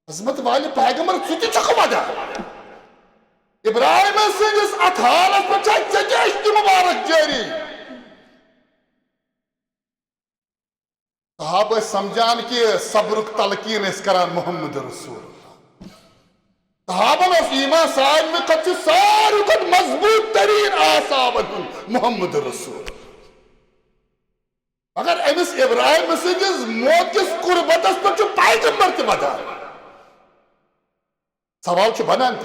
अजमत वाले पैगंबर वदा इब्राहिम सैनिस अथ हालत पे मुबारक जारी सहाब समझान कि सब्रुक तलकीन करान मोहम्मद रसूल सहाबन ईमान साल में कत सारू खुद मजबूत तरीन आसाबन मोहम्मद रसूल अगर अमिस इब्राहिम सैनिस मोतिस कुर्बतस पे पैगंबर ते वदा सवाल बनान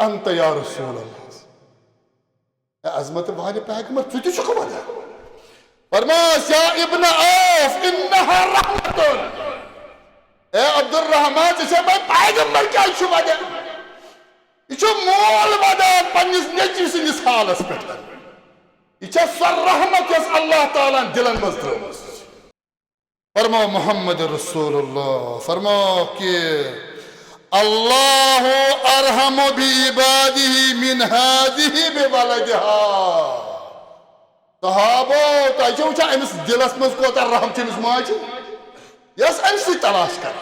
अंत या रसूल अजमत वाले पैगंबर तुझ वदा फरमास या इब्न औफ इन्नहा रहमतुन ए अब्दुल रहमान से मैं पैगंबर क्या वदा यह मोल वदा पन्निस नेचि सिंदिस हालस पे यह सो रहमत अल्लाह ताला दिलन मज त्रोमस फरमाओ मोहम्मद रसूलुल्लाह फरमाओ कि अल्लाह अरहमु बि इबादिही मिन हादिही बिवलदिहा सहाबो तो वुचा अमिस दिलस मज कोता रहम अमिस माज यस अमिस तलाश कर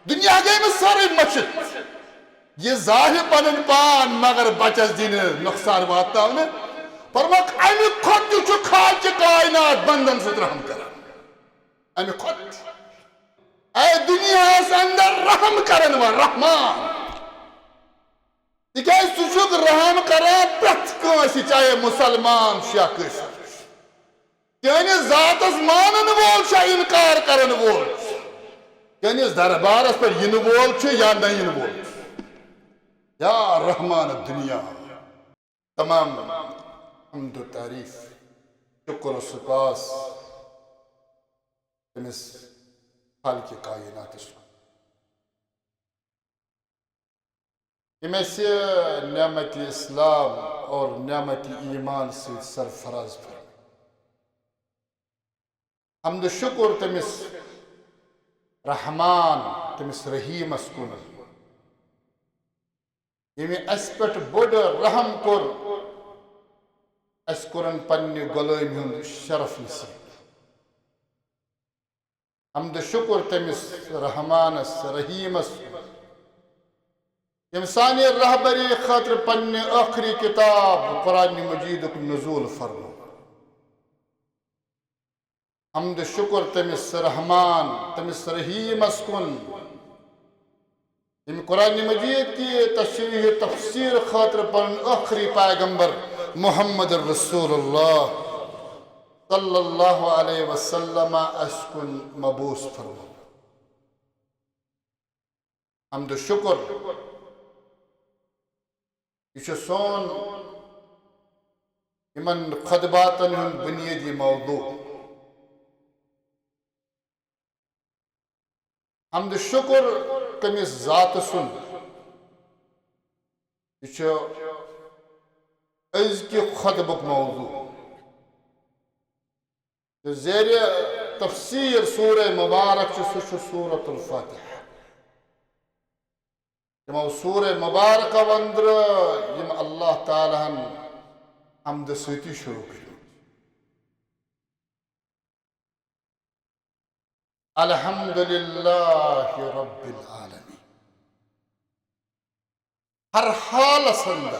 दुनिया गई अमिस सारे मशिद यह जाहिर पन पान मगर बचस दिन नुकसान वातावने फरमाओ अमि खुद खाच कायनात बंदन सत रहम कर अमि खुद ऐ दुनिया अंदर रहम करन व रहमान तुक रहम करान प्रथ कंस चाहे मुसलमान या चानिस जातस मानन वोल इनकार करन वोल चानिस दरबारस पर इन वोल या न इन वोल या रहमान दुनिया तमाम हम्द तारीफ शुक्र सुपास तमिस खालिक कायनात इमें से नेमत इस्लाम और नेमत ईमान से सरफराज पर हम्द शुक्र तमिस रहमान तमिस रहीम कुन यमि अस पे बोड़ रहम कोर अस कोरन पन्ने गुलामी हुंद शरफ नसीब हम्द शुक्र तमिस रहमानस रहीमस यम सानी रहबरी खातिर पन्ने आखिरी किताब कुरान मजीद नज़ूल फरमा हम्द शुक्र तमिस रहमान तमिस रहीमस कुन यम कुरान मजीद की तशरीह तफसीर खातिर पन आखिरी पैगंबर मोहम्मद रसूलुल्लाह सल्लल्लाहु अलैहि वसल्लम अस्कुन मबूस फरमा हम्द शुक्र यह सोन इमन खुतबातन हुंद बुनियादी मौदू हम्द शुक्र तमिस जात सुन यह अज़कि खुतबुक मौदू ज़ेर तफसीर सूरह मुबारक सह सूरतुल फातिहा यमो सूरह मुबारक अंदर यम अल्लाह ताला हम्द सती शुरू कर अल्हम्दुलिल्लाहि रब्बिल आलमीन हर हाल अंदर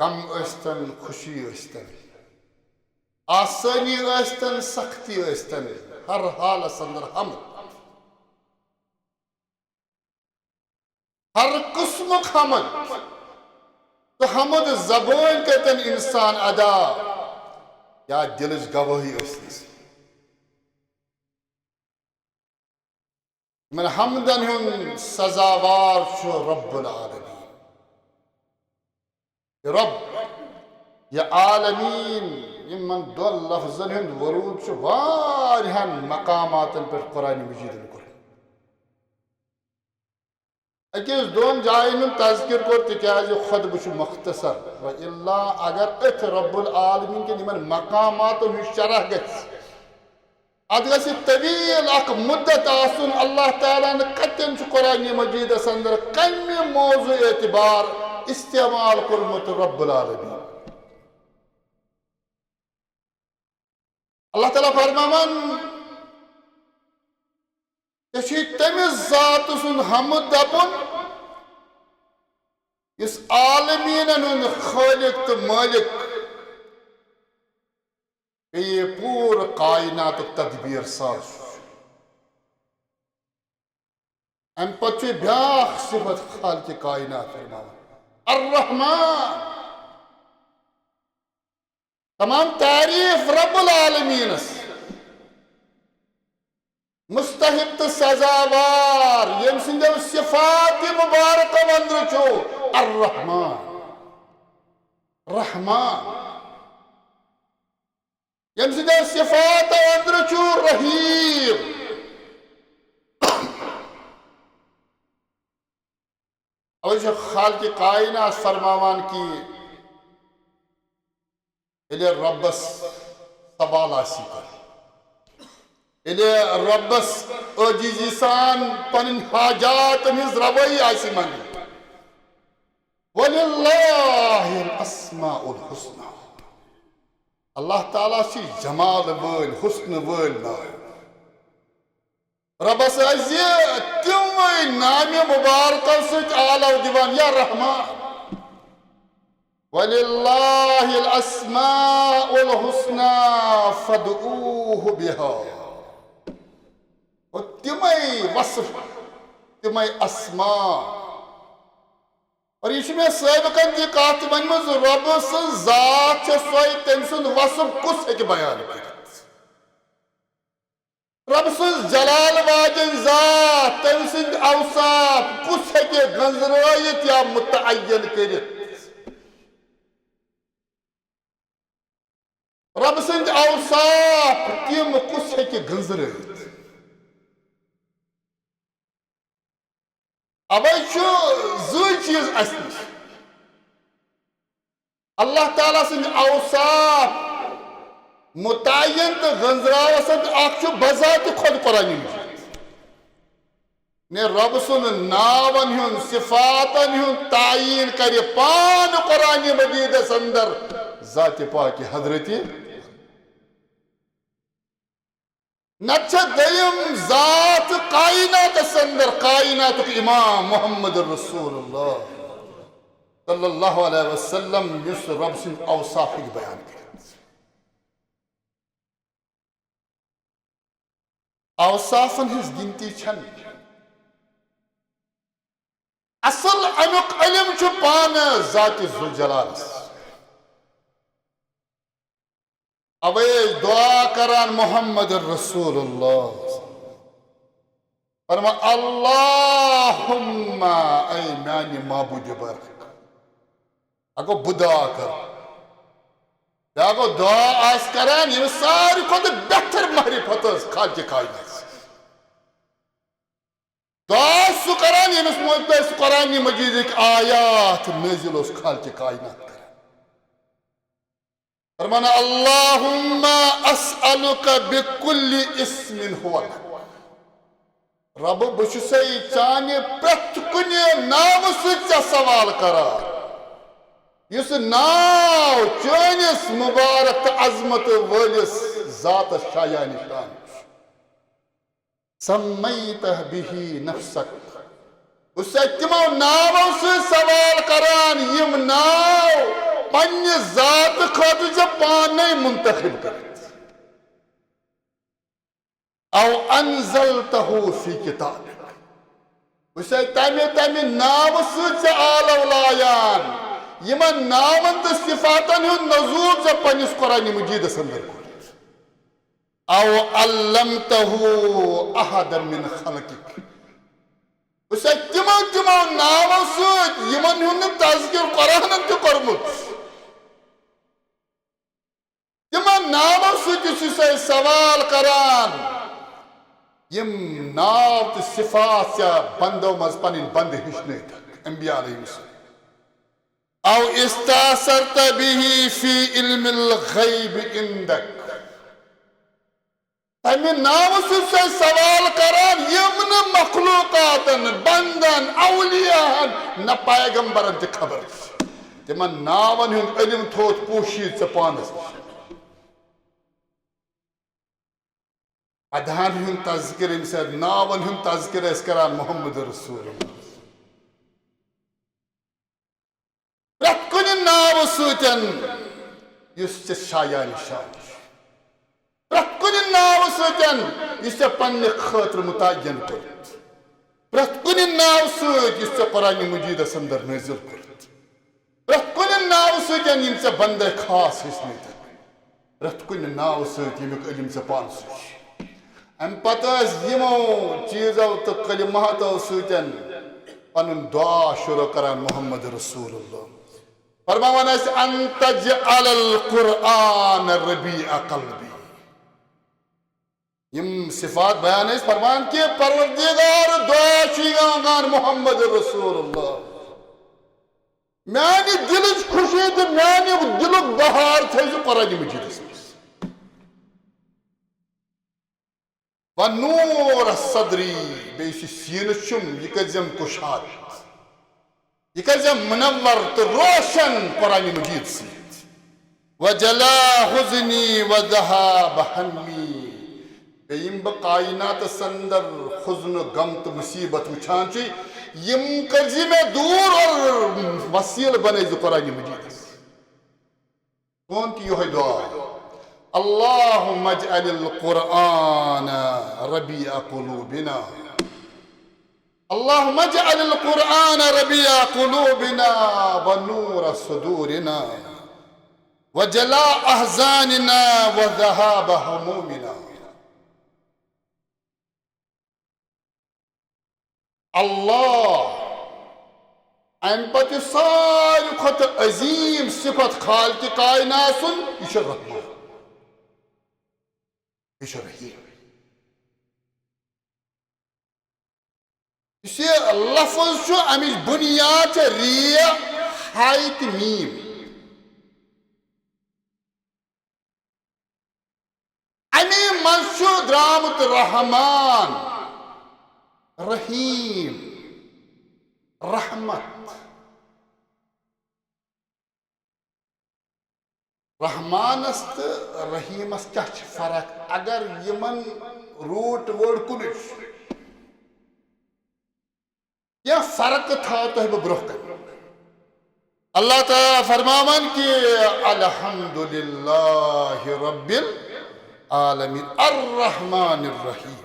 गम अस्तन खुशी अस्तन आसानी अस्तन सख्ती अस्तन हर हाल अंदर हम हर किस्म हमद तो हमद जबान कतन इंसान अदा या दिलच गवाही अस्तस मन हमदन हुन सजावार रब्बुल आलमीन रब या आलमीन यमन दो लफ्जन हुंद वरूद वारिहन मकामातन पर कुरान मजीद कर अकिस दोन जायन तज़किर कोर तिकाज खुद मुख्तसर व इल्ला अगर अथ रब्बुल आलमीन के निमन मकामातन शरह गस अद गस तवील अख मुद्दत आसुन अल्लाह ताला ने कतन कुरान मजीद अंदर कम मौजू एतबार इस्तेमाल कोरमुत रब्बुल आलमीन अल्लाह ताला फरमावन तमिस जात सुन हमद दपुन इस आलमीन खालिक तो मालिक ये पूरा कायनात तदबीर साज अम पे ब्या सिफत खालिक कायनात अर्रहमान तमाम तारीफ रब्बुल आलमीनस मुस्तहिक तो सजावार यम सिंदो सिफात मुबारक वंद्र छो अर्रहमान रहमान यम सिंदो सिफात वंद्र छो रहीम अवश्य खाल की कायनात फरमावान की इले रब्बस सवाल आसी कर इले रब्बस अजीजी सान पन हाजात हिज रवई आसी मन वलिल्लाहिल अस्माउल हुस्ना अल्लाह ताला सी जमाल वल हुस्न वल ना रब्बस अज़ी तुम नाम मुबारक सत आलव दिवान या रहमान वलिल्लाहिल अस्माउल हुस्ना फदऊहु बिहा तिमय वसफ तिमय अस्मा और ये सबकन जी कत वन रब जात सोई तम सुंद वसफ कुस हे बयान कर रब सुंद जलाल वाजन जात तम सुंद अवसाफ कुस हे गंजरायत या मुतअय्यन कर रब सुंद अवसाफ तिम कुस हे गंजरायत अब जो चीज अल्लाह ताला सिंद अवसाफ मुतयन तो गंजरावस बजात खुद कुरान मजीद ने रब सुन नावन हुन सिफातन हुन तायीन करे पान कुरान मजीद अंदर जात पाक हजरती नच्छ दयम जात कायनात अंदर कायनात इमाम मोहम्मद रसूलुल्लाह सल्लल्लाहु अलैहि वसल्लम युस रब सिंह औसाफ बयान कर औसाफन हिज गिनती छन असल अमुक इल्म छु पान जात जुल जलालस अवे दुआ करान मोहम्मद रसूलुल्लाह फरमा अल्लाहुम्मा ऐ मानी माबूद बरक अगो बुदा कर अगो दुआ आस करान ये सारी खुद बेहतर मारिफत खाल के कायनात दुआ सु करान ये मुद्दस कुरान मजीद एक आयात नाजिल उस खाल के कायनात फरमाना अल्लाहुम्मा अस्अलुका बिकुल्लि इस्मिन हुवा रब बुशुसे चाने प्रत कुने नाम से सवाल करा युस नाव चानिस मुबारक अजमत वलिस जात शाया निशान सम्मैतह बिही नफ्सक उसे तिमो नावों से सवाल करान यम नाव पन्ने जात खातिर जब पाने मुंतखब कर औ अनज़लतहु फी किताब उसे तमे तमे नाव से आलव लायान यमन नावन तो सिफातन हुन नजूर जब पन्निस कुरान मजीद अंदर औ अल्लमतहु अहदन मिन खलकिक उसे तिमो तिमो नाव से यमन हुन तज़किर कुरान तो करमुत नाव से सवाल करान यम नाव तो सिफात या बंदो मज पन बंद हिशने अंबिया औ इस्तासरत बिही फी इल्मिल गैब इंदक तमे नाव से सवाल करान यम न मखलूकातन बंदन औलियान न पैगंबरन ते खबर तिमन नावन हुन इल्म थोत पोशीद से पानस अधान हुंद तज़किर नावन हुंद तज़किर करान मोहम्मद रसूल प्रत कुन नाव सतन शायान शान प्रत कुन नाव सतन पन्ने खतर मुतयन कर प्रत कुन नाव सत कुरान मजीद अंदर नाजिल कर प्रत कुन नाव सतन बंद खास हसमत प्रत कुन नाव सतमुक इलम पान अम पत यमो चीजों तो कलिमातो सतन पन दुआ शुरू करान मोहम्मद रसूलुल्लाह फरमावन अंतजअल कुरान रबीअ क़ल्बी यम सिफात बयान फरमान के परवरदिगार दुआ मोहम्मद रसूलुल्लाह मानी दिल खुशी तो मानी दिल बहार थे कुरान मजीद व नूर सदरी बे सीन चुम यह कम कुशाद यह मुनव्वर तो रोशन कुरान मजीद सत वजला हुज़नी वज़हाब हम्मी बेयम बह कायनात अंदर हुज़्न गम तो मुसीबत वुचान यम कर मे दूर और वसील बने कुरान मजीद कौन की यह दुआ अल्लाहुम्मा अजअल कुरान रबीअ क़ुलूबिना अल्लाहुम्मा अजअल कुरान रबीअ क़ुलूबिना व नूर सुदूरिना व जला अहज़ानिना व ज़हाब हमूमिना अल्लाह अम पत सारी खुद अजीम सिफत खालिक कायनात यह रहमान यह रहीम लफ्ज अमिच बुनियाद रिय हाय मीम अमी मज द्रामुत रहमान रहीम रहमत रहमानस तो रहीमस क्या फर्क अगर यमन रूट वर्ड कुन क्या फर्क था तो ब्रोह कर अल्लाह ताला फरमावन कि अल्हम्दुलिल्लाहि रब्बिल आलमीन अर्रहमानिर रहीम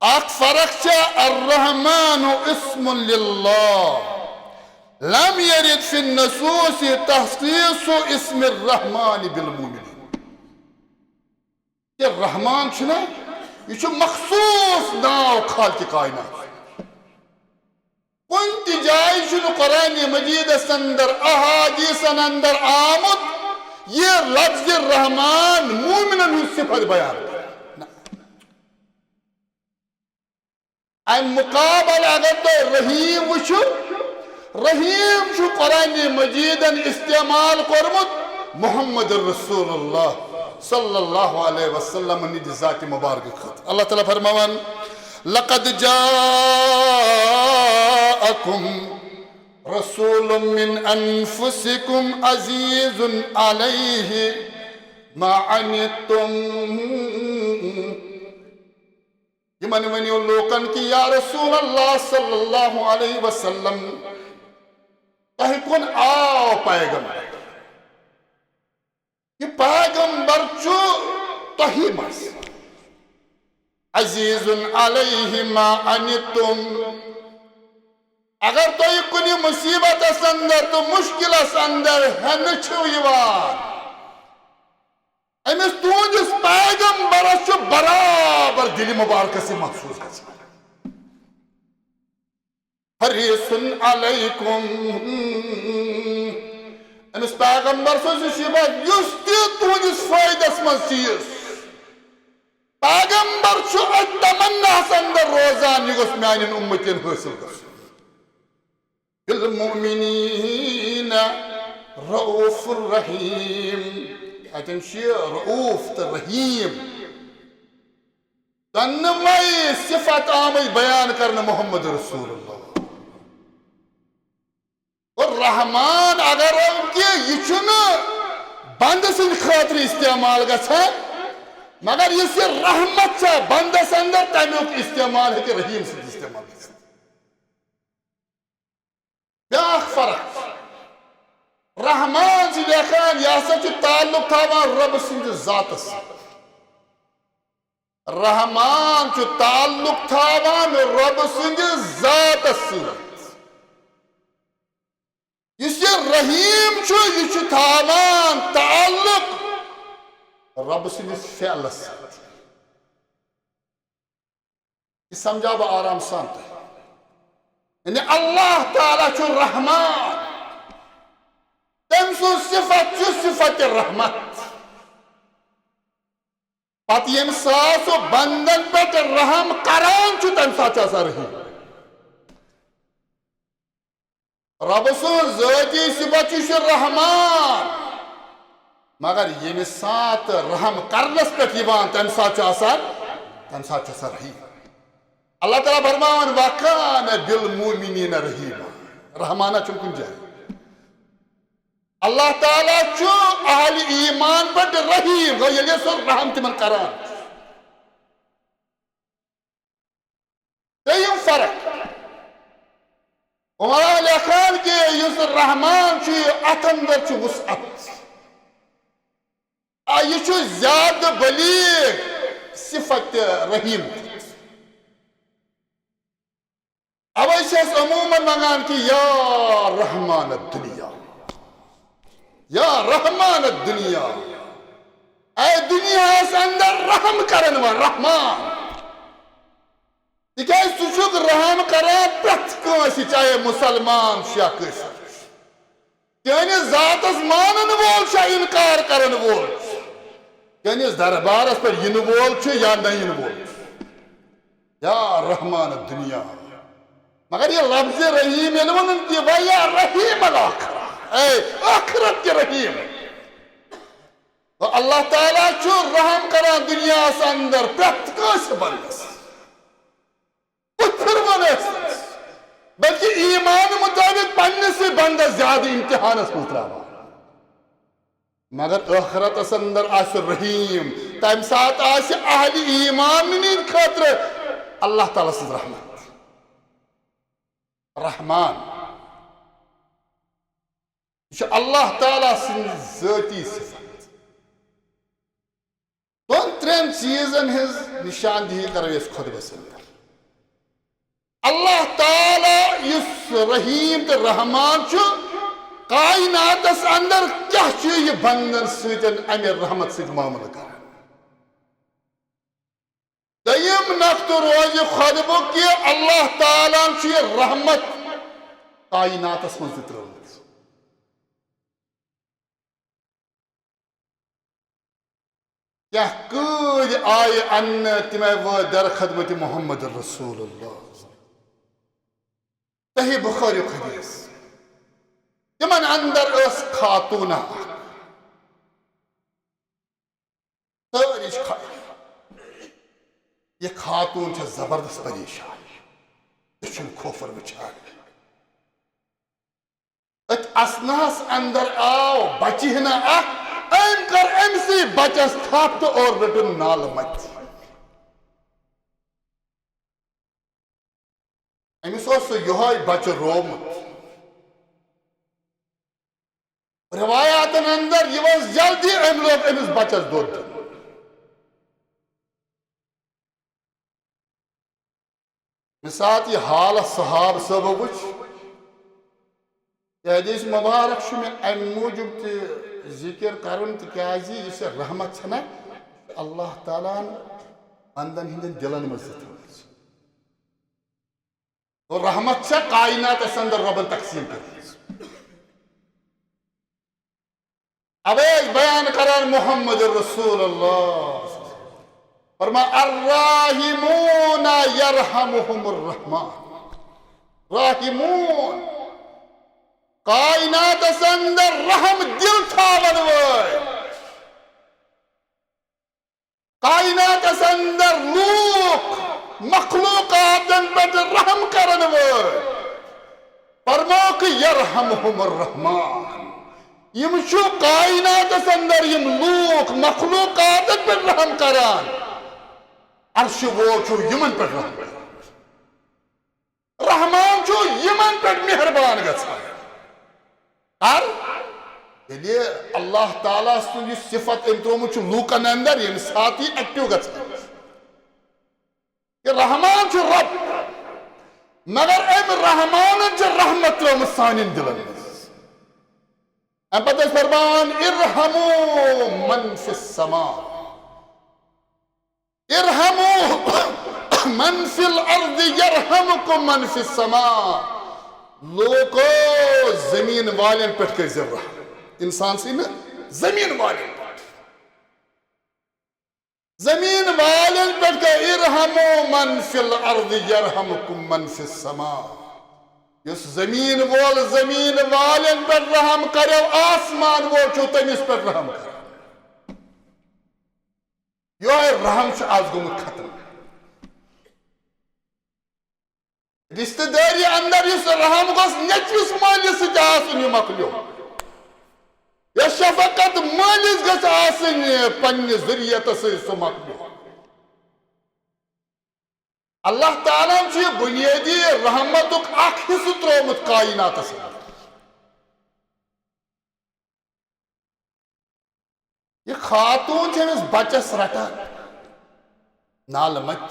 अख फर्क अर्रहमान इस्मुन लिल्लाह लम यरिद फिन नसूस तखसीस इस्म रहमान बिल मुमिनीन ये रहमान छना यह मखसूस नाव खालिक कायनात कुन ति जाय कुरान मजीद अंदर अहादीस अंदर आमुद ये लफ्ज रहमान मुमिनन सिफत बयान अम मुकाबल अगर तो रहीम वुचु रहीम कुरान मजीदन इस्तेमाल कोरमुत मोहम्मद रसूलुल्लाह सल्लल्लाहु अलैहि वसल्लम निज जात मुबारक खत अल्लाह ताला फरमावन लक़द जाअकुम रसूलुम मिन अनफुसिकुम अज़ीज़ुन अलैहि मा अनित्तुम यमन वनियो लोकन की या रसूल अल्लाह सल्लल्लाहु अलैहि वसल्लम तह कुन आओ पैगंबर ये पैगंबर चु तही मस अजीजुन अलैहि मा अनित्तुम अगर तो कुनी मुसीबत अंदर तो मुश्किल अंदर हन अमिस तुंदिस पैगंबरस बराबर दिल मुबारक से महसूस हरीसुन अलैकुम अमिस पैगंबर तुंदिस फायदस मज चीज पैगंबर तमन्ना अंदर रोजान यह गोस मान उम्मतन हासिल बिल मुमिनीन रऊफुर रहीम अतन रऊफ तो रहीम तन्मय सिफत आम बयान करना मोहम्मद रसूलुल्लाह और रहमान अगर यह बंद सद खातर इस्तेमाल गछान मगर इस रहमत बंदस अंदर तमुक इस्तेमाल है रहीम से इस्तेमाल ब्या फर्क रहमान से लेखान यह ताल्लुक थावान रब सिंद जात रहमान ताल्लुक थावान रब सिंद जात रहीम यह थावान ताल्लुक रब सिंदिस फेलस समझा बह आराम सान यानी अल्लाह ताला रहमान तम सु सिफत सिफत रहमत पत यम सो बंदन पे रहम करान तम सात रहीम रब सुन ज़ाती सिफत रहमान मगर ये सात रहम करनस पे तम सात रहीम अल्लाह ताला फरमान वकान बिल मोमिनीन रहीमा रहमाना कुन जाए अल्लाह ताला अहल ईमान पे रहीम ये रहम तिमन करान तयम फर्क लेखान के रहमान अत अंदर वुसअत यह ज्यादा बलीग सिफत रहीम अब अमूमन मंगान कि या रहमान दुनिया या रहमान दुनिया ऐ दुनिया अंदर रहम करन वन रहमान तुक रहम करान प्रत चाहे मुसलमान या चानिस जातस मानन वोल इनकार करन वोल चानिस दरबारस पर इन वोल या न इन वोल या रहमान दुनिया मगर ये लफ्ज रहीम या रहीम आखिरत के रहीम तो अल्लाह ताला रहम करा दुनिया अंदर प्रत बंदस बल्कि ईमान मुताबिक पन्ने से बंदस ज्यादा इम्तिहानस मुतरा मगर आखिरत अंदर आस रहीम तम सात अहल ईमान खतर अल्लाह ताला से रहमत रहमान अल्लाह ताला ज़ाती सिफत दोन त्रेन चीजन हिज निशानदेही करो इस खुतबस अंदर अल्लाह ताला इस रहीम तो रहमान कायनातस अंदर क्या यह बंदन सतन अमे रहमत सत मामल कर दयम नक्त रोज खुतबो कि अल्लाह ताला रहमत कायनातस मज त्रोमत क्या कूद आय अन्न तिम वो दर खदमत मोहम्मद रसूलुल्लाह सही बुखारी हदीस तिमन अंदर खातून ये खातून जबरदस्त परेशान खोफर वचान असनास अंदर आओ बची ना अम कर अमसी बचस थप और रटन नाल मत अमिस यह बच रोमुत रिवायातन अंदर यह जल्दी अम लोग अमिस बचस दोद साथ यह हाल सहाब सब वुच हदीस मुबारक अम मूजूब जिक्र करन तिज रहमत छना अल्लाह ताला बंदन हिंदन दिलन मज तो रहमत कायनात अंदर रबन तकसीम कर अब बयान करान मोहम्मद रसूलुल्लाह फरमा अर्राहिमून यरहमुहुमुर रहमान राहिमून कायनात अंदर रहम दिल थावन वय कायनात अंदर लूक मखलूकातन पर रहम करन वय फरमा कि यरहमुहुमुर रहमान यम कायनात अंदर यम लूक मखलूकात पे रहम करान अर्श वो यमन पे रहम करान रहमान यमन पे मेहरबान गछान ये अल्लाह ताला सुन सिफत अम त्रोमुत लूकन अंदर यम साथ ही एक्टिव गछान ये रहमान रब मगर अम रहमान रहमत त्रोमुत सान दिलन अम पे फरमान इरहमू मन फिस समा इरहमू मन फिल अर्द यरहमुकुम मन फिस समा लोगो जमीन वालें पे कर रहम इंसान से न जमीन वालें पे इरहमू मन फिल अर्द यरहमुकुम मन फिस समा युस जमीन वालें पे रहम करो आसमान वो छो तमिस पे रहम कर यो रहम आज गुमुत खत्म रिश्तेदारी अंदर इस रहम गोस नचविस मालिस आसन मकलो या शफकत मालिस गस आसन पन्ने ज़रियत से सो मकलो अल्लाह ताला बुनियादी रहमतुक अख हिस्सु त्रोमुत कायनातस ये खातून छस बचस रटान नाल मत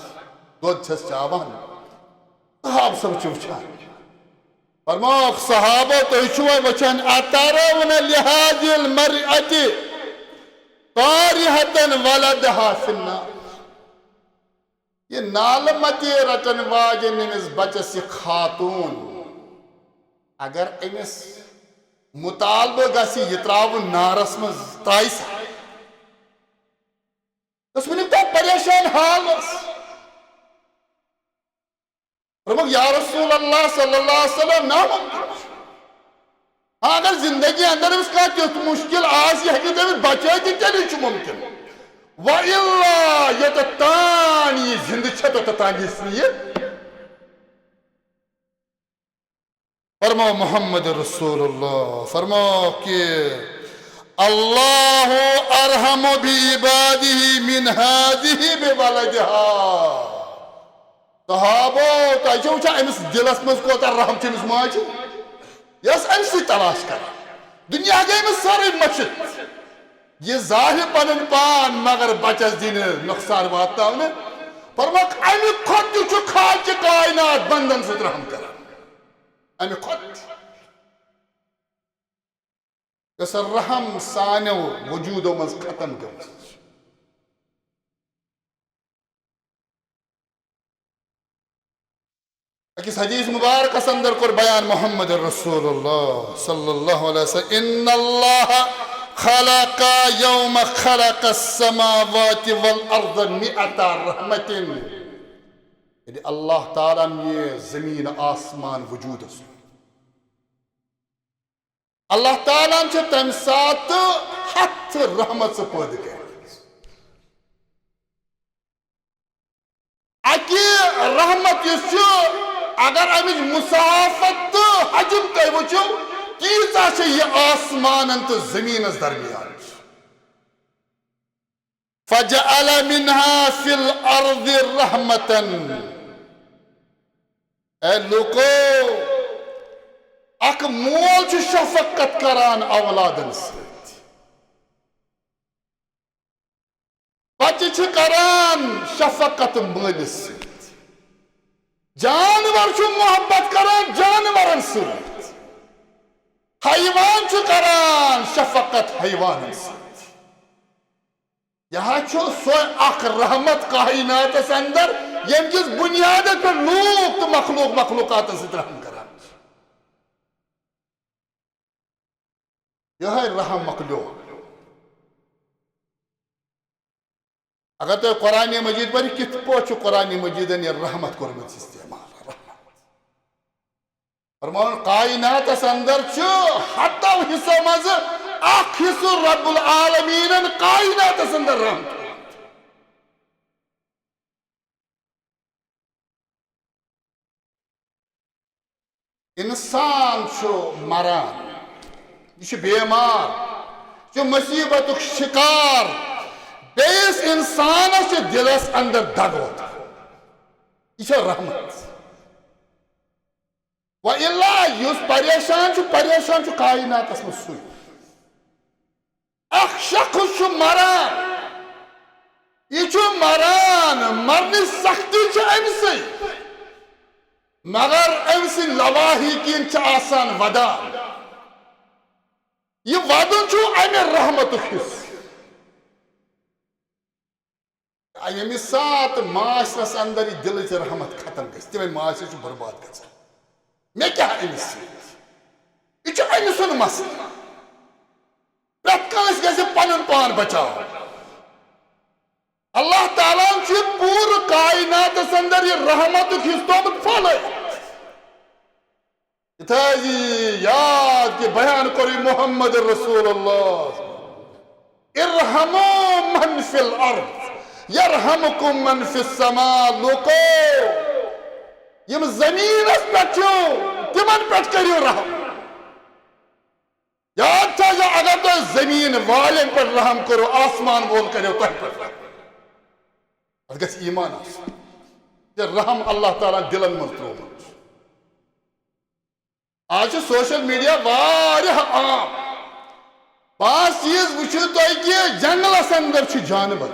दोद छस चावान सहाब सब वुचान फरमाओ सहाबा तो वचान अतरवन लिहाजिल मरअति तारिहतन वलदहा फिन्नार ये नालमती रटन वाजन अमिस बचस खातून अगर अमिस मुतालबा गसी यह त्रावन नारस मज त्राइस तो परेशान हाल या रसूल अल्लाह सल्लल्लाहु अलैहि वसल्लम नामुमकिन हाँ अगर जिंदगी अंदर इसका तुत मुश्किल आज यह बचा तेल मुमकिन वइल्ला ये तो तानी जिंद तो तानी इसलिए फरमाओ मोहम्मद रसूलुल्लाह फरमाओ कि अल्लाह अरहमु बि इबादिही मिन हादिही बिवलदिहा सहाबो तो अमिस दिलस मज कोता रहम चमिस माज यस अमस तलाश कर दुनिया गई अमिस सारे मचित ये जाहिर पन पान मगर बचस दिन नुकसान वात फरमाक अमि खुद खाच कायनात बंदन सत रहम कर अमि खुद रहम सानो वजूदो मज खत्म कर अकिस हदीस मुबारक अंदर कर बयान मोहम्मद रसूलुल्लाह सल्लल्लाहु अलैहि वसल्लम इन्नल्लाह खलका यौम खलक समावाति वल अर्द मिअता रहमतिन यानी अल्लाह ताला ने जमीन आसमान वजूद अल्लाह ताला ने तम सात हथ रहमत से पैदा कर अकि रहमत अगर अमिच मुसाफत हजम तुम वो तीसा यह आसमान तो जमीन दरमियान फजअल मिन्हा फिल अर्द रहमतन ए लुको अक मोल शफकत करान औलादन सत बच्चे करान शफकत मालिस सत जानवर मोहब्बत करान जानवरन सत हैवान करान शफकत हैवान सत यहाँ सो अख रहमत कायनात अंदर यम किस बुनियाद पे लूक तो मखलूकात सत रहम करान यह रहम मखलूक अगर तो कुरान मजीद पर कित पो कुरान मजीद रहमत कोरमत इस्तेमाल फरमान कायनात अंदर हतो हिस्सों मज अख हिस्सो रब्बुल आलमीन कायनात अंदर रहम इंसान मरान यह बेमार, यह मुसीबत शिकार, बेस इंसान से दिलस अंदर दग होता, यह रहमत। व इल्ला युस परेशान कायनात में सु शख्स मरान, यह मरान, मरने सख्ती अमसे, मगर अमस लवाही किन आसान वदान, यह वदन अमे रहमत हिस्स। यमि सात माशरस अंदर यह दिल रहमत खत्म गई, तमें माशरे बर्बाद ग मे क्या अमिस यह अमि सुन मसला। प्रत गि पन पान बचाव। अल्लाह ताला पूरे कायनात अंदर यह रहमत हिस्स तोमुत फल याद कि बयान करो मोहम्मद रसूलुल्लाह, इरहमू मन फिल अर्द यरहमुकुम मन फिस समा। लोको यम जमीनस पे तिमन पे करियो रहम। याद था अगर तो जमीन वाले पर रहम करो, आसमान वोल करो तह पर गस ईमान रहम अल्लाह ताला दिलन मज त्रोमुत। आज सोशल मीडिया वारिया आम। 5 चीज वुचो तुम कि जंगलस अंदर जानवर,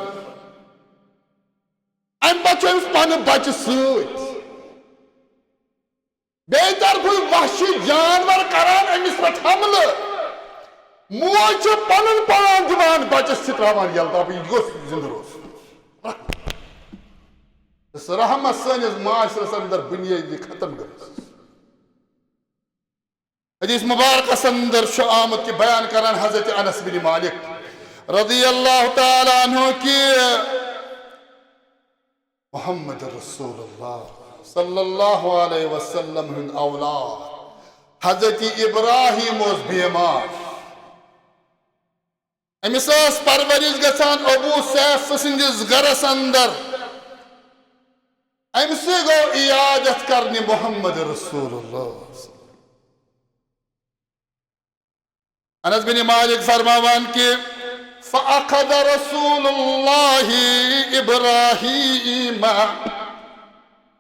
अम पे पन बच्चे सत बेतरफ वहशी जानवर करान अमिस पे हमल। मोज पन पान दिवान बच्चस त्रावान यल दप यह गोस जिंद रोज। रहमत सनिस माशरस अंदर बुनियादी खत्म गई। हदीस मुबारक अंदर आमद के बयान करान हजरत अनस बिन मालिक रज़ियल्लाहु ताला अन्हु कि मोहम्मद रसूलुल्लाह सल्लल्लाहु अलैहि वसल्लम हुन औलाद हजरत इब्राहिम ओस बेमार। अमिस परवरिश गसान अबू सैफ सिंदिस गरस अंदर। अमिस गो इयादत करने मोहम्मद रसूलुल्लाह। अनस बिन मालिक फरमावान के फ़अख़ज़ रसूलुल्लाह इब्राहीम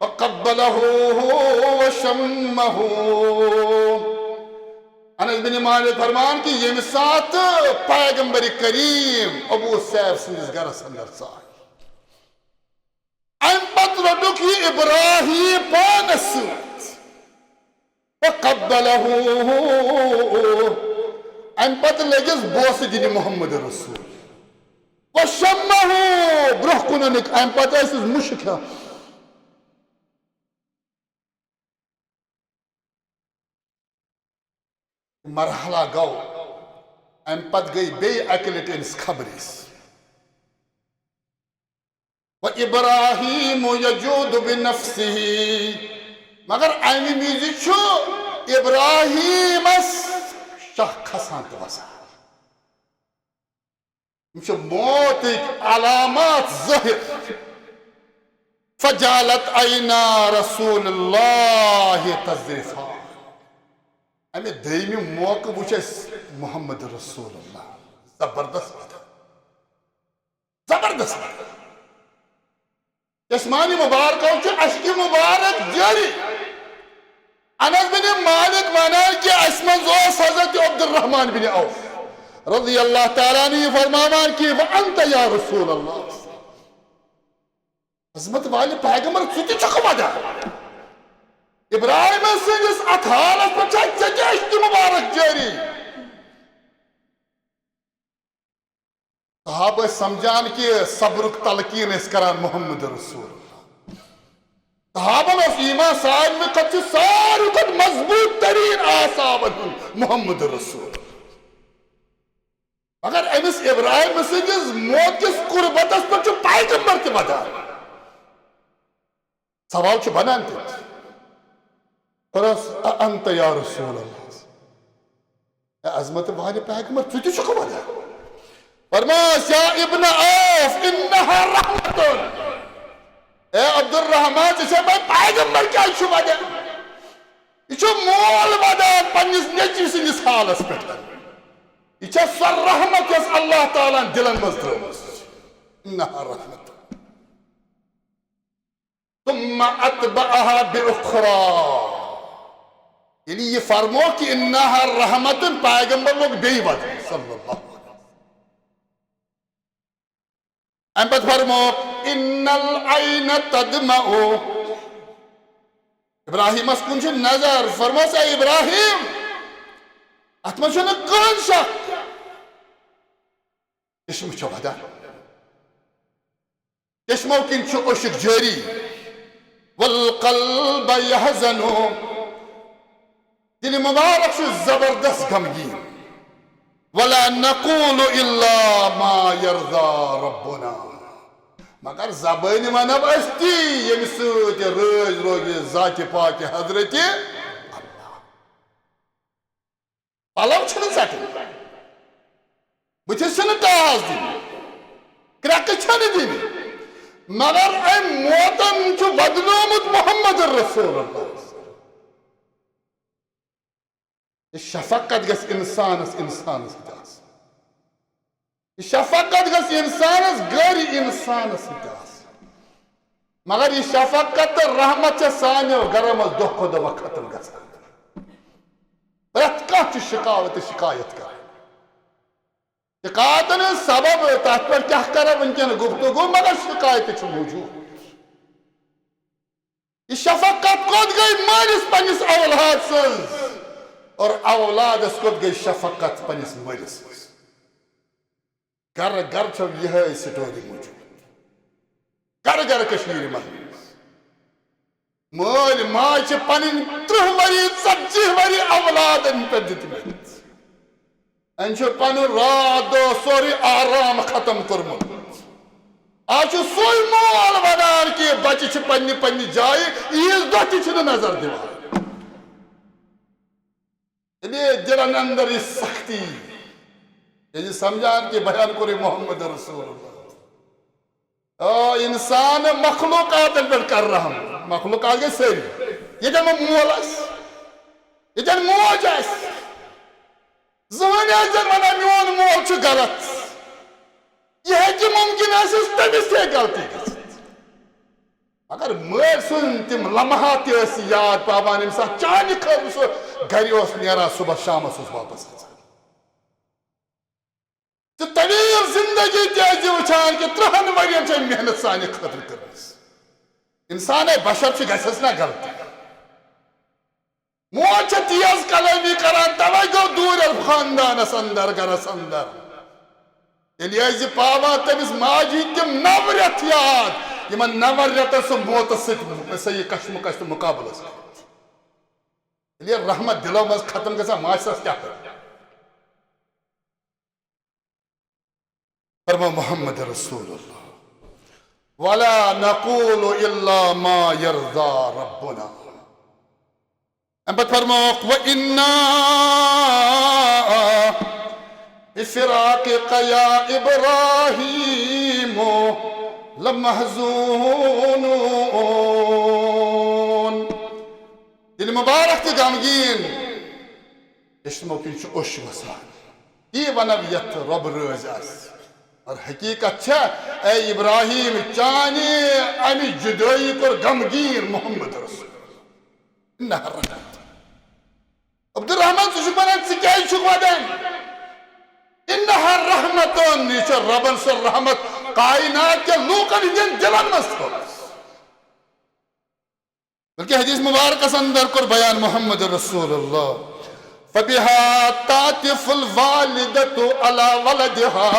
फ़क़ब्बलहु व शम्महु। अनस बिन मालिक फरमान कि यम सात पैगंबर करीम अबू सैफ सिंदिस गरस अंदर सा अम पत रटुक यह इब्राहीम पानस फ़क़ब्बलहु अम पत लगिस बोस दिन मोहम्मद रसूल व शम्महु ब्रोह कुन अम पत मुश्क मरहला गो। अम पत गई बे अकलट अमिस खबरिस व इब्राहीम यजूद बिनफ्सिही। मगर अमि मिज इब्राहीमस शह खसान तो वसान मौत अलामात ज़ाहिर। फजालत ऐना रसूलुल्लाह तज़रिफ़ान। अमे दयमी मौक़ वुच मोहम्मद रसूलुल्लाह जबरदस्त जबरदस्त। जस्मानी मुबारक अशक मुबारक जारी। अनस बिन मालिक वना कि असमज हजरत अब्दुर्रहमान बिन औफ रज़ियल्लाहु ताला अन्हु फरमावान कि व अंत या रसूल अल्लाह। अजमत वाले पैगंबर सुति चकमदा इब्राहिम सिंदिस अथ हालत पे मुबारक जारी। सहाबा समझान कि सब्रुक तलकीन करान मोहम्मद रसूल। सहाबन ईमान साहिब में कच्चे सारू कद मजबूत तरीन आसाबन मोहम्मद रसूल। अगर अमिस इब्राहिम सिंदिस मौतिस कुर्बतस पे पैगंबर ते बदा सवाल बनान अंत या रसूल अल्लाह। अजमत वाले पैगंबर तुझे चुका बदा फरमास या इब्न औफ इन्नहा रहमतुन। ए अब्दुर्रहमान जिसे मैं पैगंबर क्या शुभ दे यह मोल वदान पन्निस नेचि सिंदिस हालस पे। यह सो रहमत यस अल्लाह ताला दिलन मज त्रोमस इन्नहा रहमत तुम्मा अतबअहा बिउखरा ये फरमो कि इन्नहा रहमत पैगंबर लोग बेई वद सल्लल्लाहु अलैहि वसल्लम फरमो इन्नल ऐन तदमउ इब्राहिम कुन नजर फरमो से इब्राहिम अत मज कौन शक चश्म वदान चश्मो किन उशक जारी वल क़ल्ब यहज़नु दिल मुबारक जबरदस्त गमगीन वला नक़ूलु इल्ला मा यर्ज़ा रब्बुना मगर ज़बान वनब अस्ती यमि सत रज रोग ज़ात पाक हजरत अल्लाह पलव छन सटन बुथिस छन टास दिन क्रक छन दिन मगर अम मोतन बदलोमुत मोहम्मद रसूलुल्लाह शफकत गस इंसानस इंसानस शफकत गस इंसानस गैर इंसानस मगर यह शफकत रहमत सानो घर मज दो खो दो खत्म गसान प्रत कह शिकावत शिकायत कर शिकायतन सबब तथ पे क्या कर वनकन गुफ्तगू मगर शिकायत मौजूद यह शफकत कोत गई मालिस पनिस औलाद सज और औलादस कोत गई शफकत पनिस मालिस घर घर यह स्टोरी मौजूद घर घर कश्मीर मज मल माज पन 30 वरी 40 वरी औलादन पे दितमत अन पन रात दो सोरी आराम खत्म कर्मुत आज सोई मोल वनान कि बच्चे पन्नी पन्नी जाय ईज दो नजर दिवान दिलन अंदर यह सख्ती ये समझान कि बयान करे मोहम्मद रसूलुल्लाह इंसान मखलूकात पे कर रहा मखलूकात गई सारी ये मोल ये मोज ज़हन वना मोन मोल गलत यह मुमकिन तमिस गलती अगर मल सुन तम लम्हात याद पावान यम सात चान खर सह घर नीरान सुबह शाम वापस तो तवील जिंदगी वुचान कि 30 वरियन मेहनत सानि खतर कर इंसान बशर गस ना गलती मोज तेज कलमी करान तवे गो दूर खानदानस अंदर गरस अंदर ये पावा तमिस माजी तम 9 रेत याद इन 9 रेतन सह मौत सही कशमकश तो मुकाबल रहमत दिलो मज खत्म गसा माशरस क्या कर फरमा मोहम्मद रसूलुल्लाह वला नक़ूलु इल्ला मा यर्ज़ा रब्बुना फरमा व इन्ना बिफ़िराक़िक या इब्राहीम लमहज़ूनून दिल मुबारक तो गमगीन इसमो कि उश वसान ये वनब यथ रब रोज और हकीकत ए इब्राहिम चाने अमि जुदाई कर गमगीन मोहम्मद रसूल अब्दुर्रहमान वदान इन्नहा रहमतुन यह रबन सो रहमत कायनात के लूकन हंदन दिलन मज बल्कि हदीस मुबारक अंदर कर बयान मोहम्मद रसूलुल्लाह फबिहा तातिफुल वालिदतु अला वलदिहा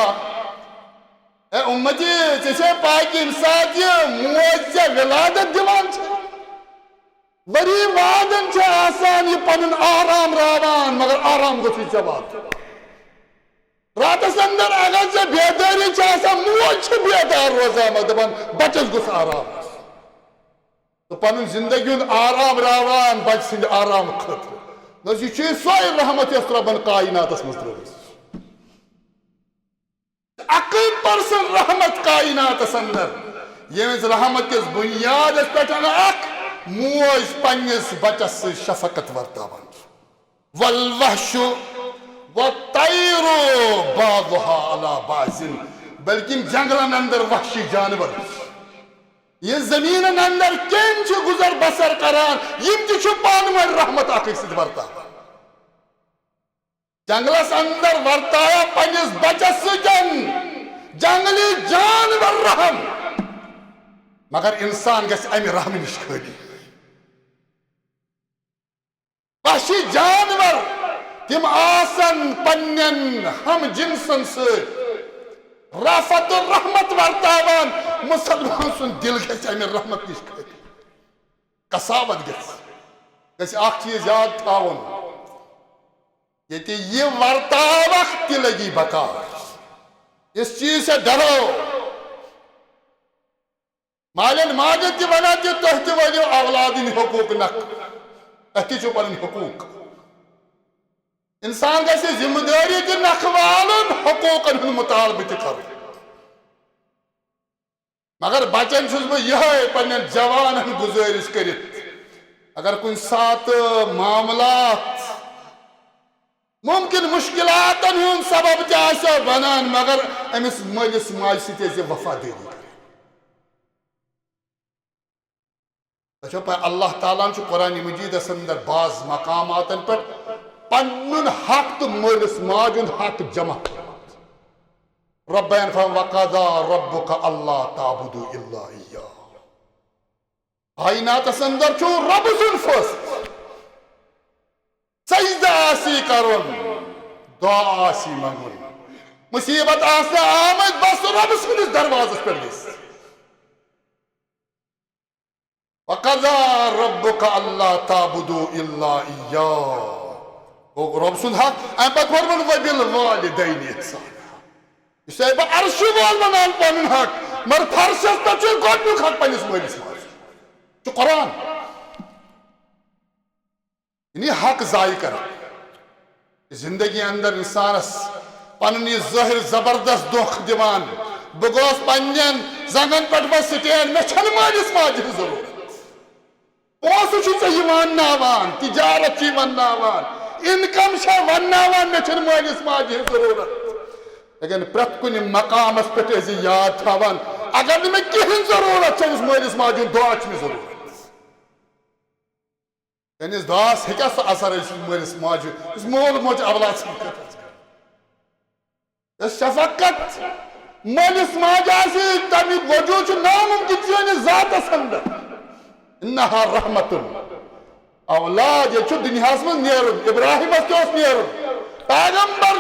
ए उम्मती से पाक इंसान मोज विलादत दिवान वरी वादन आसान यह पन आराम रावान मगर आराम गो वात रातस अंदर अगर से बेदारी मोज बेदार रोजान दपान बचस गुस आराम तो पन जिंदगी आराम रावान बच सद आराम खतर यह सोई रहमत रबन कायनातस मज त्रोमस 1% रहमत कायनातस अंदर यमिस रहमत किस बुनियाद पे मोज पन्निस बचस शफकत वर्तावान वल वहशु वत्तैरु बाज़ुहा अला बाज़िन, बल्कि जंगलन अंदर वहशी जानवर ये जमीन अंदर केन गुजर बसर करान यम पानवे रहमत अकिस वर्ताव जंगलस अंदर वर्ताया पनिस बचस सतन जंगली जानवर रहम, मगर इंसान गस अमि रहम निश खाली। वहशी जानवर तिम आसन पन्नन हम जिनसन से राफत रहमत वर्तावान, मुसलमान सुन दिल गस अमि रहमत निश खाली। कसावत गस अख चीज याद थावन ये वर्तावख ति लगी बकार, इस चीज से डरो। मालन माजन ति वना तुह ति वनो औलादिन हुकूक नक, अति पन हुकूक इंसान गसे जिम्मेदारी कि नख वालन हुकूकन हुन मुतालबे ति कर, मगर बचन छुस बह यह पन्न जवानन गुजारिश करित अगर कुन सात मामलात मुमकिन मुश्किलातन हुन सबब ते बनान, मगर अमिस मलिस माज सत वफादारी कर। अल्लाह ताला कुरान मजीदस अंदर बाज मकामातन पर पन्नुन हक तो मलिस माजुन हक जमा रब्बन वक़ज़ा रब्बुका अल्ला ताबुदु इल्ला इय्याह। कायनातस अंदर छु रब सुन फर्स्ट सजदा आसी करुन, दुआ आसी मंगुन, मुसीबत आसा आमद बस रब सुनिस दरवाज़स पर दिस। वक़ज़ा रब्बुका अल्ला ताबुदु इल्ला इय्याह, वो रब सुन हक अम पत फरमान व बिल वालिदैनि इहसाना। इसे ब अर्श वाल बनान पन हक, मर फरशस त छु गोडनुक हक पनिस मलिस माज छु कुरान इन्हीं हक जाय कर। जिंदगी अंदर इंसानस पन जहिर जबरदस्त दुख दिवान, बह गोस पन्न जंगन पे बस स्टैंड मे छन मालिस माज जरूरत, पोसु वनावान तिजारत वनावान इनकम वनावान मे छन मालिस माज जरूरत, लेकिन प्रत कुन मकामस पे याद थावान अगर मे कहीं जरूरत मालिस माज दुआ जरूरत। इस दास हेका सह असर मलिस माजु मोल मोज औलाद शफकत मलिस माज तमिक वजूद नामुमकिन सानिस जातस अंदर। इन्नहा रहमतुन औलाद ये दुनियास मज नेरुन, इब्राहिमस ते नेरुन, पैगंबर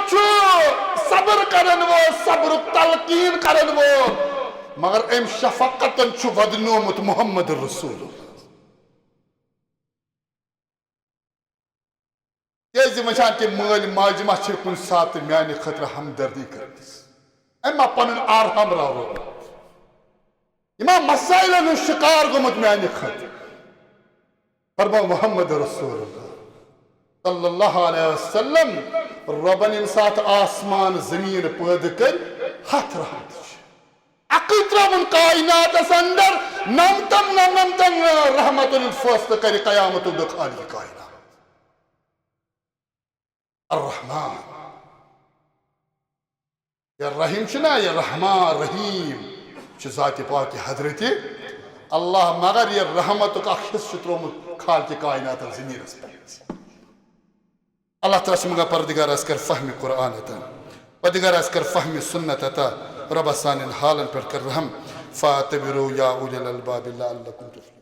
सब्र करन वो सब्र तलकीन करन वो, मगर अम शफकतन वदनोमुत मुहम्मद रसूल। वचान कि मल माज मा कुन सात माने खतर हमदर्दी कर अम पन आरहम रो मसाइलन शिकार गोमुत माने खतर। फरमा मुहम्मद रसूलुल्लाह सल्लल्लाहु अलैहि वसल्लम रबन इन सात आसमान जमीन पैदा कर हथ रहमत अकतरवन कायनातस अंदर नमतन रहमतुल फस्त कर कयामत खाली कायनात। अर्रहमान या रहीम छना या रहमान रहीम जात पाक हजरत अल्लाह, मगर ये रहमत का हिस्सा त्रोमुत खाल के कायनात ज़मीनस पे। अल्लाह ताला मंगा परदिगार अस्कर फहम कुरान अता, परदिगार अस्कर फहम सुन्नत अता, रब सानिन हालन पर कर रहम फातबिरु या उलिल अलबाब लअल्लकुम तुफ्लिहून।